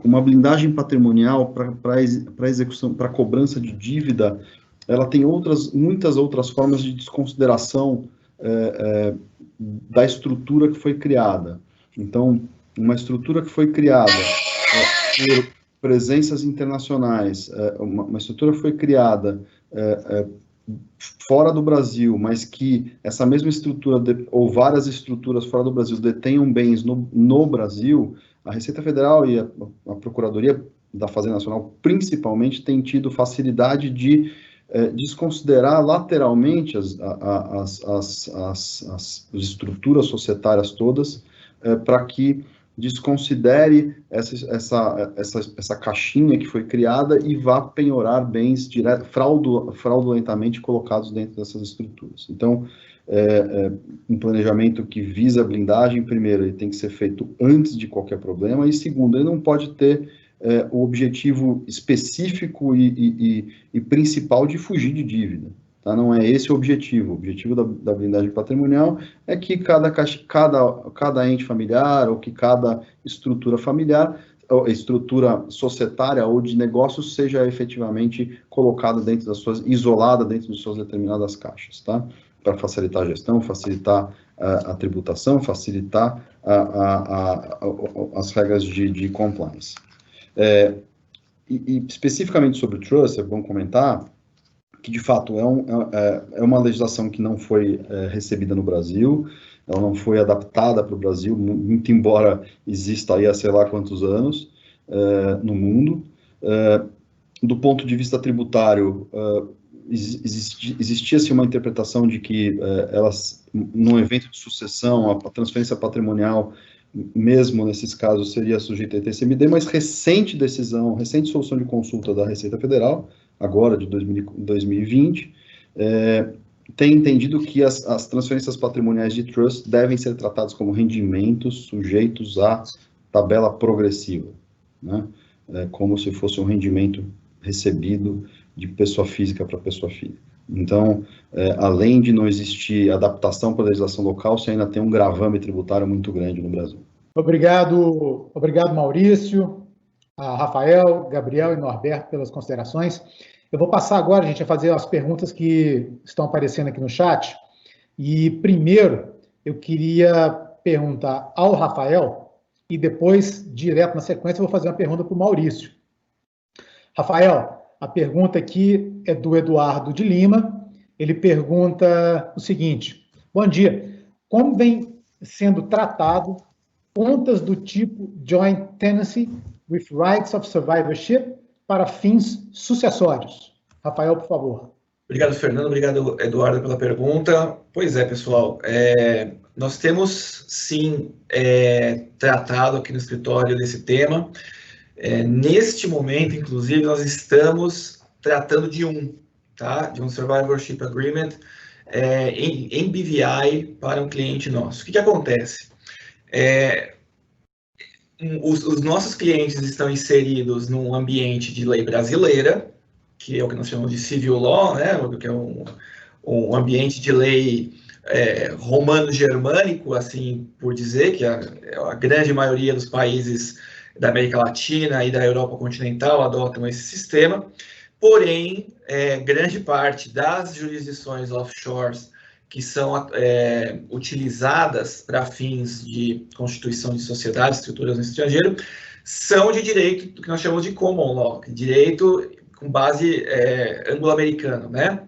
uma blindagem patrimonial para execução, para cobrança de dívida, ela tem muitas outras formas de desconsideração da estrutura que foi criada. Então, uma estrutura que foi criada por presenças internacionais, uma estrutura foi criada fora do Brasil, mas que essa mesma estrutura, ou várias estruturas fora do Brasil, detenham bens no Brasil, a Receita Federal e a Procuradoria da Fazenda Nacional, principalmente, tem tido facilidade de desconsiderar lateralmente as estruturas societárias todas, para que desconsidere essa caixinha que foi criada e vá penhorar bens fraudulentamente colocados dentro dessas estruturas. Então, um planejamento que visa a blindagem, primeiro, ele tem que ser feito antes de qualquer problema, e segundo, ele não pode ter o objetivo específico e principal de fugir de dívida. Tá? Não é esse o objetivo. O objetivo da blindagem patrimonial é que cada ente familiar, ou que cada estrutura familiar, ou estrutura societária ou de negócios, seja efetivamente colocada isolada dentro de suas determinadas caixas, tá? Para facilitar a gestão, facilitar a tributação, facilitar as regras de compliance. E especificamente sobre o trust, é bom comentar que, de fato, é uma legislação que não foi recebida no Brasil, ela não foi adaptada para o Brasil, muito embora exista aí há sei lá quantos anos no mundo. Do ponto de vista tributário, existia-se uma interpretação de que num evento de sucessão, a transferência patrimonial, mesmo nesses casos, seria sujeita a ITCMD, mas recente solução de consulta da Receita Federal, agora de 2020, tem entendido que as transferências patrimoniais de trust devem ser tratadas como rendimentos sujeitos à tabela progressiva, né? Como se fosse um rendimento recebido de pessoa física para pessoa física. Então, além de não existir adaptação para a legislação local, você ainda tem um gravame tributário muito grande no Brasil. Obrigado, Maurício, a Rafael, Gabriel e Norberto pelas considerações. Eu vou passar agora, gente, a fazer as perguntas que estão aparecendo aqui no chat. E primeiro, eu queria perguntar ao Rafael e depois, direto na sequência, eu vou fazer uma pergunta para o Maurício. Rafael, a pergunta aqui é do Eduardo de Lima. Ele pergunta o seguinte: bom dia, como vem sendo tratado contas do tipo Joint Tenancy with Rights of Survivorship para fins sucessórios? Rafael, por favor. Obrigado, Fernando. Obrigado, Eduardo, pela pergunta. Pois é, pessoal. Nós temos, sim, tratado aqui no escritório desse tema. Neste momento, inclusive, nós estamos tratando de tá? De um Survivorship Agreement em BVI para um cliente nosso. O que acontece? Os nossos clientes estão inseridos num ambiente de lei brasileira, que é o que nós chamamos de civil law, né? Que é um ambiente de lei romano-germânico, assim por dizer, que a grande maioria dos países da América Latina e da Europa continental adotam esse sistema. Porém, grande parte das jurisdições offshores que são utilizadas para fins de constituição de sociedades, estruturas no estrangeiro, são de direito que nós chamamos de common law, direito com base anglo-americano, né?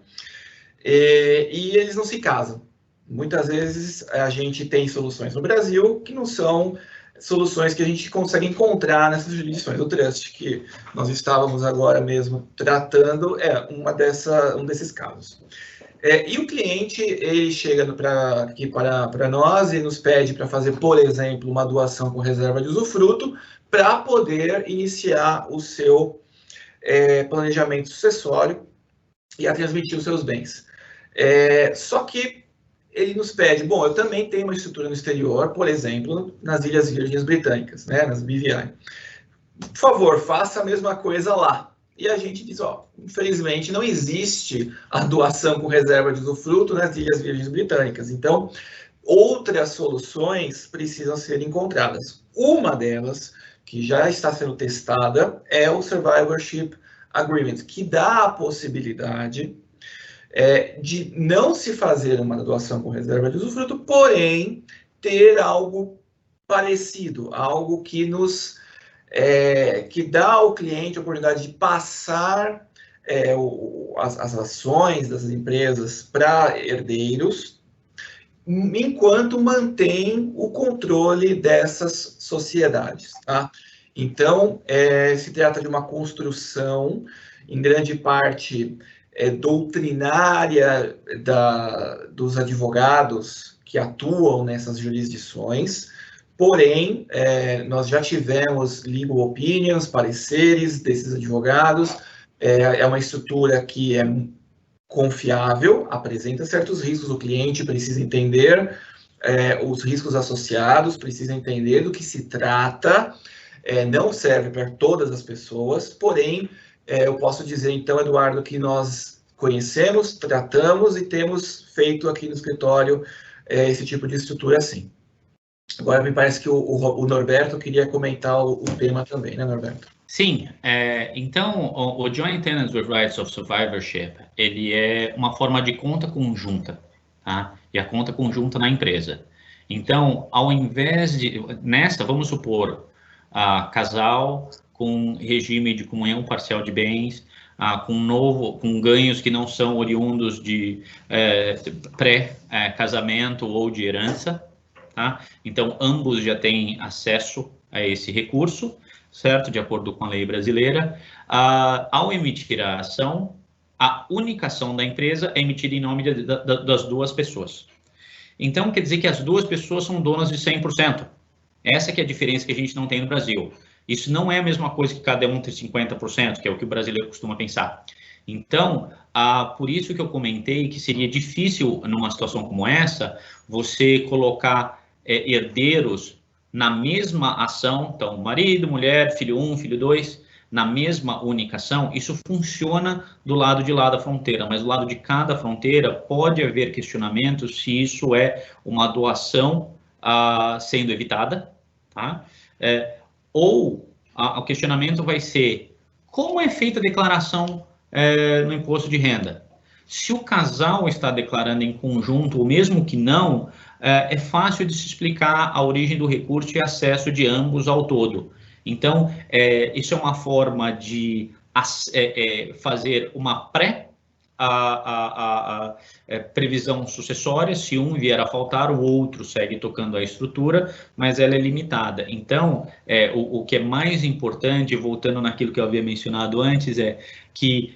E eles não se casam. Muitas vezes a gente tem soluções no Brasil que não são soluções que a gente consegue encontrar nessas jurisdições. O trust que nós estávamos agora mesmo tratando é um desses casos. E o cliente, ele chega aqui para nós e nos pede para fazer, por exemplo, uma doação com reserva de usufruto para poder iniciar o seu planejamento sucessório e a transmitir os seus bens. Só que ele nos pede, bom, eu também tenho uma estrutura no exterior, por exemplo, nas Ilhas Virgens Britânicas, né, nas BVI. Por favor, faça a mesma coisa lá. E a gente diz, infelizmente não existe a doação com reserva de usufruto nas Ilhas Virgens Britânicas. Então, outras soluções precisam ser encontradas. Uma delas, que já está sendo testada, é o Survivorship Agreement, que dá a possibilidade de não se fazer uma doação com reserva de usufruto, porém, ter algo parecido, algo que que dá ao cliente a oportunidade de passar as ações das empresas para herdeiros, enquanto mantém o controle dessas sociedades. Tá? Então, se trata de uma construção, em grande parte, doutrinária dos advogados que atuam nessas jurisdições. Porém, nós já tivemos legal opinions, pareceres desses advogados. É uma estrutura que é confiável, apresenta certos riscos, o cliente precisa entender os riscos associados, precisa entender do que se trata, não serve para todas as pessoas, porém, eu posso dizer, então, Eduardo, que nós conhecemos, tratamos e temos feito aqui no escritório esse tipo de estrutura assim. Agora, me parece que o Norberto queria comentar o tema também, né, Norberto? Sim, então, o Joint Tenants with Rights of Survivorship, ele é uma forma de conta conjunta, tá? E a conta conjunta na empresa. Então, ao invés de... vamos supor, casal com regime de comunhão parcial de bens, com ganhos que não são oriundos de pré-casamento ou de herança, tá? Então, ambos já têm acesso a esse recurso, certo? De acordo com a lei brasileira. Ao emitir a ação, a única ação da empresa é emitida em nome das duas pessoas. Então, quer dizer que as duas pessoas são donas de 100%. Essa que é a diferença que a gente não tem no Brasil. Isso não é a mesma coisa que cada um ter 50%, que é o que o brasileiro costuma pensar. Então, por isso que eu comentei que seria difícil, numa situação como essa, você colocar herdeiros na mesma ação, então, marido, mulher, filho 1, filho 2, na mesma única ação. Isso funciona do lado de lá da fronteira, mas do lado de cada fronteira pode haver questionamento se isso é uma doação sendo evitada, tá? Ou o questionamento vai ser como é feita a declaração no imposto de renda. Se o casal está declarando em conjunto, ou mesmo que não, é fácil de se explicar a origem do recurso e acesso de ambos ao todo. Então, isso é uma forma de fazer uma previsão sucessória. Se um vier a faltar, o outro segue tocando a estrutura, mas ela é limitada. Então, o que é mais importante, voltando naquilo que eu havia mencionado antes, é que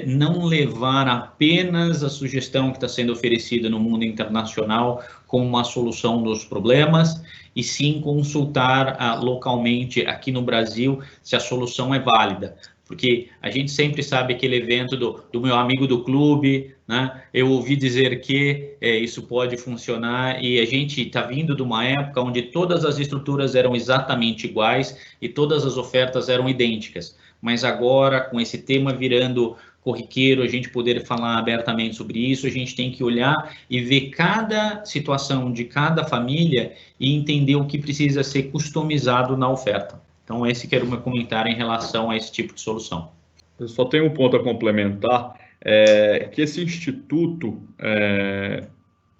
não levar apenas a sugestão que está sendo oferecida no mundo internacional como uma solução dos problemas, e sim consultar localmente aqui no Brasil se a solução é válida. Porque a gente sempre sabe aquele evento do meu amigo do clube, né? Eu ouvi dizer que isso pode funcionar, e a gente está vindo de uma época onde todas as estruturas eram exatamente iguais e todas as ofertas eram idênticas. Mas agora, com esse tema virando corriqueiro, a gente poder falar abertamente sobre isso, a gente tem que olhar e ver cada situação de cada família e entender o que precisa ser customizado na oferta. Então, esse que era o meu comentário em relação a esse tipo de solução. Eu só tenho um ponto a complementar, que esse instituto,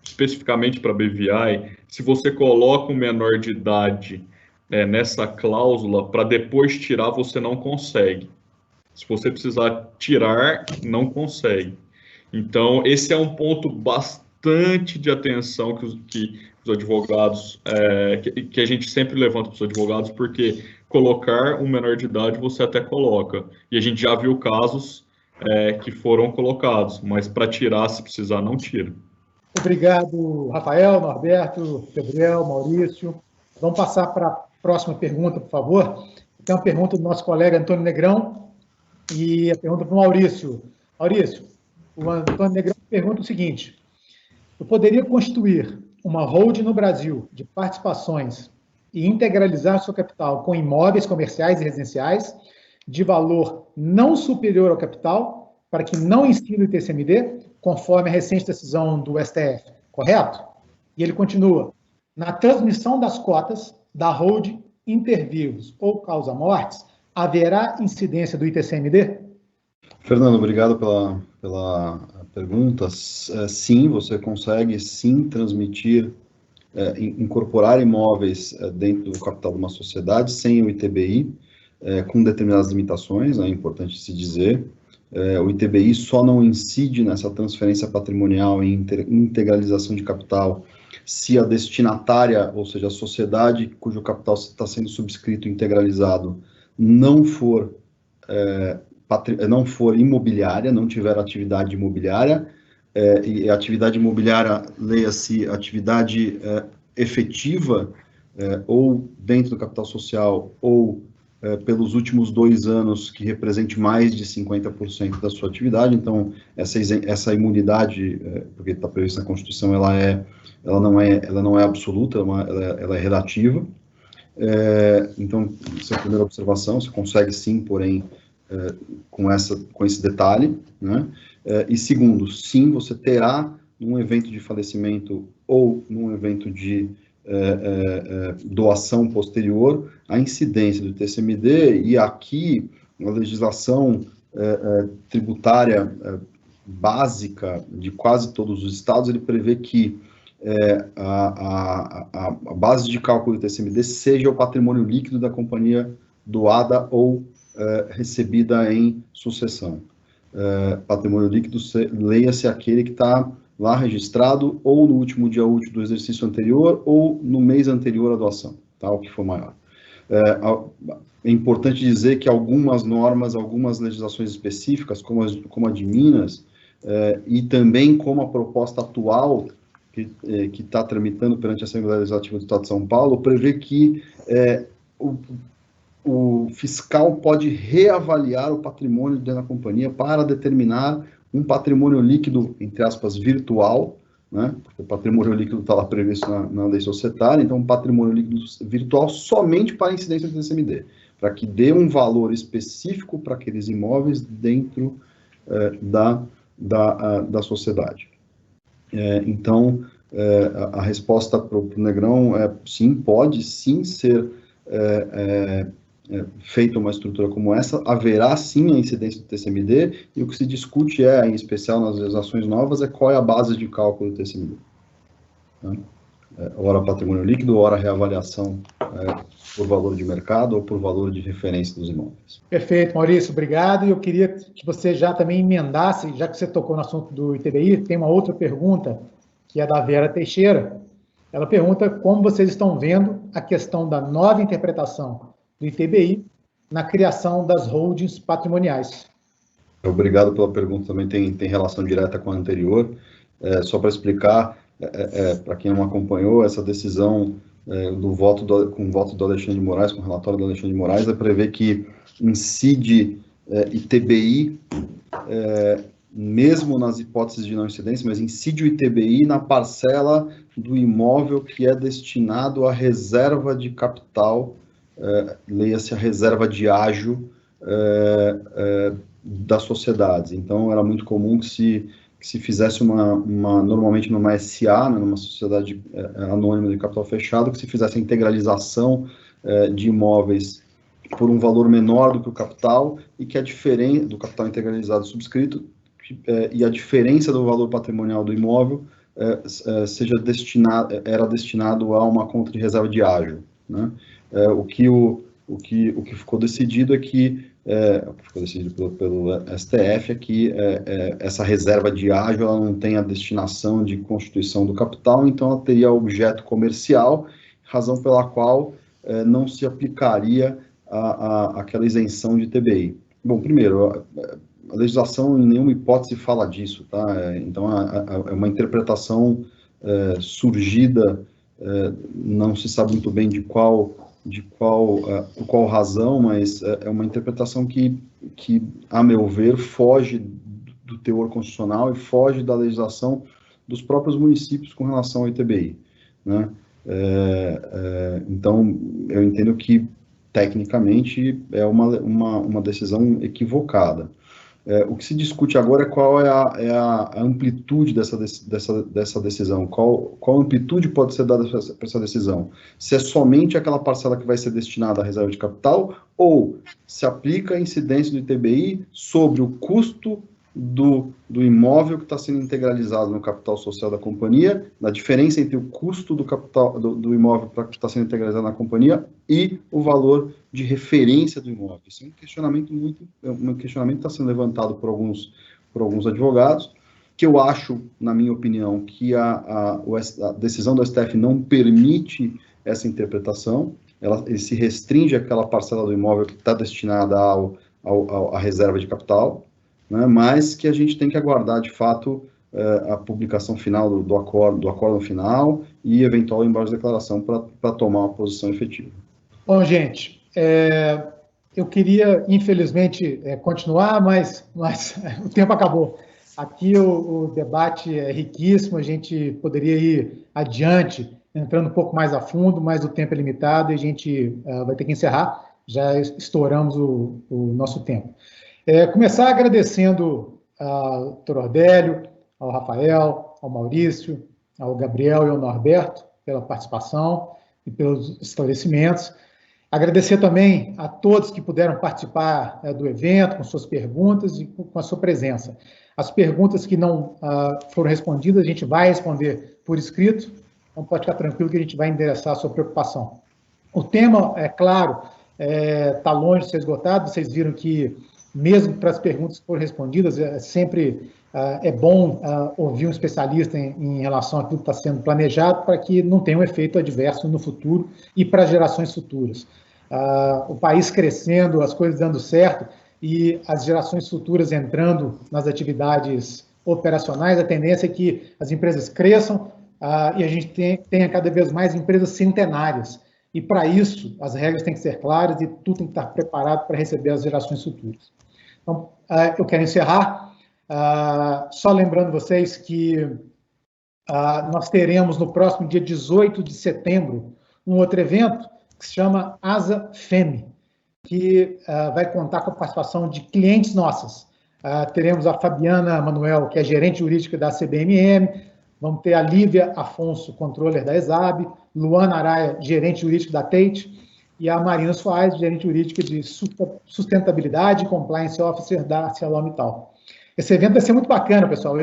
especificamente para BVI, se você coloca um menor de idade nessa cláusula, para depois tirar, você não consegue. Se você precisar tirar, não consegue. Então, esse é um ponto bastante de atenção que os advogados, que a gente sempre levanta para os advogados, porque colocar um menor de idade você até coloca. E a gente já viu casos que foram colocados, mas para tirar, se precisar, não tira. Obrigado, Rafael, Norberto, Gabriel, Maurício. Vamos passar para a próxima pergunta, por favor. Tem uma pergunta do nosso colega Antônio Negrão e a pergunta para o Maurício. Maurício, o Antônio Negrão pergunta o seguinte: eu poderia constituir uma holding no Brasil de participações e integralizar seu capital com imóveis comerciais e residenciais de valor não superior ao capital para que não incida o ITCMD, conforme a recente decisão do STF, correto? E ele continua: na transmissão das cotas da holding intervivos ou causa-mortes, haverá incidência do ITCMD? Fernando, obrigado pela pergunta. Sim, você consegue sim transmitir, incorporar imóveis dentro do capital de uma sociedade sem o ITBI, com determinadas limitações, é importante se dizer. O ITBI só não incide nessa transferência patrimonial e integralização de capital se a destinatária, ou seja, a sociedade cujo capital está sendo subscrito e integralizado, não for imobiliária, não tiver atividade imobiliária, e a atividade imobiliária, leia-se atividade efetiva, ou dentro do capital social, ou pelos últimos 2 anos, que represente mais de 50% da sua atividade. Então, essa imunidade, porque está prevista na Constituição, ela não é absoluta, ela é relativa. Então, essa é a primeira observação. Você consegue sim, porém, com esse detalhe, né? E segundo, sim, você terá, num evento de falecimento ou num evento de doação posterior, a incidência do ITCMD, e aqui a legislação tributária básica de quase todos os estados, ele prevê que a base de cálculo do ITCMD seja o patrimônio líquido da companhia doada ou recebida em sucessão. Patrimônio líquido, leia-se aquele que está lá registrado ou no último dia útil do exercício anterior ou no mês anterior à doação, tá? O que for maior. É importante dizer que algumas normas, algumas legislações específicas, como a de Minas, e também como a proposta atual que está tramitando perante a Assembleia Legislativa do Estado de São Paulo, prevê que o fiscal pode reavaliar o patrimônio dentro da companhia para determinar um patrimônio líquido, entre aspas, virtual, né? Porque o patrimônio líquido está lá previsto na lei societária, então um patrimônio líquido virtual somente para incidência do ITCMD, para que dê um valor específico para aqueles imóveis dentro da sociedade. Então, a resposta para o Negrão é sim, pode sim ser feita uma estrutura como essa, haverá sim a incidência do TCMD, e o que se discute em especial nas legislações novas, qual é a base de cálculo do TCMD. Né? Ora patrimônio líquido, ora reavaliação por valor de mercado ou por valor de referência dos imóveis. Perfeito, Maurício, obrigado. E eu queria que você já também emendasse, já que você tocou no assunto do ITBI, tem uma outra pergunta, que é da Vera Teixeira. Ela pergunta como vocês estão vendo a questão da nova interpretação do ITBI na criação das holdings patrimoniais. Obrigado pela pergunta, também tem relação direta com a anterior. Só para explicar, para quem não acompanhou, essa decisão com o voto do Alexandre de Moraes, com o relatório do Alexandre de Moraes, prevê que incide ITBI, mesmo nas hipóteses de não incidência, mas incide o ITBI na parcela do imóvel que é destinado à reserva de capital, leia-se a reserva de ágio das sociedades. Então, era muito comum que se fizesse normalmente numa SA, né, numa sociedade anônima de capital fechado, que se fizesse a integralização de imóveis por um valor menor do que o capital, e que a diferença do capital integralizado subscrito e a diferença do valor patrimonial do imóvel era destinado a uma conta de reserva de ágio, né? O que ficou decidido é que ficou decidido pelo STF é que essa reserva de ágio ela não tem a destinação de constituição do capital, então ela teria objeto comercial, razão pela qual não se aplicaria aquela isenção de TBI. Bom, primeiro, a legislação em nenhuma hipótese fala disso, tá? Então, é uma interpretação surgida, não se sabe muito bem por qual razão, mas é uma interpretação que, a meu ver, foge do teor constitucional e foge da legislação dos próprios municípios com relação ao ITBI, né? Então, eu entendo que, tecnicamente, é uma decisão equivocada. O que se discute agora é qual é a amplitude dessa decisão, qual amplitude pode ser dada para essa decisão. Se é somente aquela parcela que vai ser destinada à reserva de capital, ou se aplica a incidência do ITBI sobre o custo do imóvel que está sendo integralizado no capital social da companhia, na diferença entre o custo do capital do imóvel que está sendo integralizado na companhia e o valor de referência do imóvel. Isso é um questionamento que está sendo levantado por alguns advogados, que eu acho, na minha opinião, que a decisão do STF não permite essa interpretação. Ele se restringe àquela parcela do imóvel que está destinada à reserva de capital, né, mas que a gente tem que aguardar, de fato, a publicação final do acórdão final e eventual embargo de declaração para tomar uma posição efetiva. Bom, gente, eu queria, infelizmente, continuar, mas o tempo acabou. Aqui o debate é riquíssimo, a gente poderia ir adiante, entrando um pouco mais a fundo, mas o tempo é limitado e a gente vai ter que encerrar, já estouramos o nosso tempo. Começar agradecendo ao Dr. Ordélio, ao Rafael, ao Maurício, ao Gabriel e ao Norberto pela participação e pelos esclarecimentos. Agradecer também a todos que puderam participar do evento, com suas perguntas e com a sua presença. As perguntas que não foram respondidas, a gente vai responder por escrito, então pode ficar tranquilo que a gente vai endereçar a sua preocupação. O tema, é claro, está longe de ser esgotado, vocês viram que mesmo para as perguntas que foram respondidas, sempre é bom ouvir um especialista em relação àquilo que está sendo planejado para que não tenha um efeito adverso no futuro e para gerações futuras. O país crescendo, as coisas dando certo e as gerações futuras entrando nas atividades operacionais, a tendência é que as empresas cresçam e a gente tenha cada vez mais empresas centenárias. E para isso, as regras têm que ser claras e tudo tem que estar preparado para receber as gerações futuras. Então, eu quero encerrar, só lembrando vocês que nós teremos no próximo dia 18 de setembro um outro evento que se chama Asa Feme, que vai contar com a participação de clientes nossas. Teremos a Fabiana Manuel, que é gerente jurídica da CBMM, vamos ter a Lívia Afonso, controller da ESAB, Luana Araia, gerente jurídico da Tate, e a Marina Soares, gerente jurídica de sustentabilidade e compliance officer da ArcelorMittal. Esse evento vai ser muito bacana, pessoal.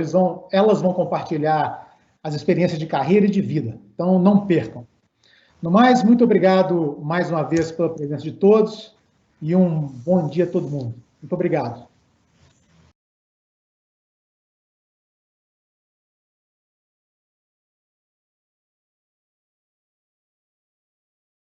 Elas vão compartilhar as experiências de carreira e de vida. Então, não percam. No mais, muito obrigado mais uma vez pela presença de todos e um bom dia a todo mundo. Muito obrigado.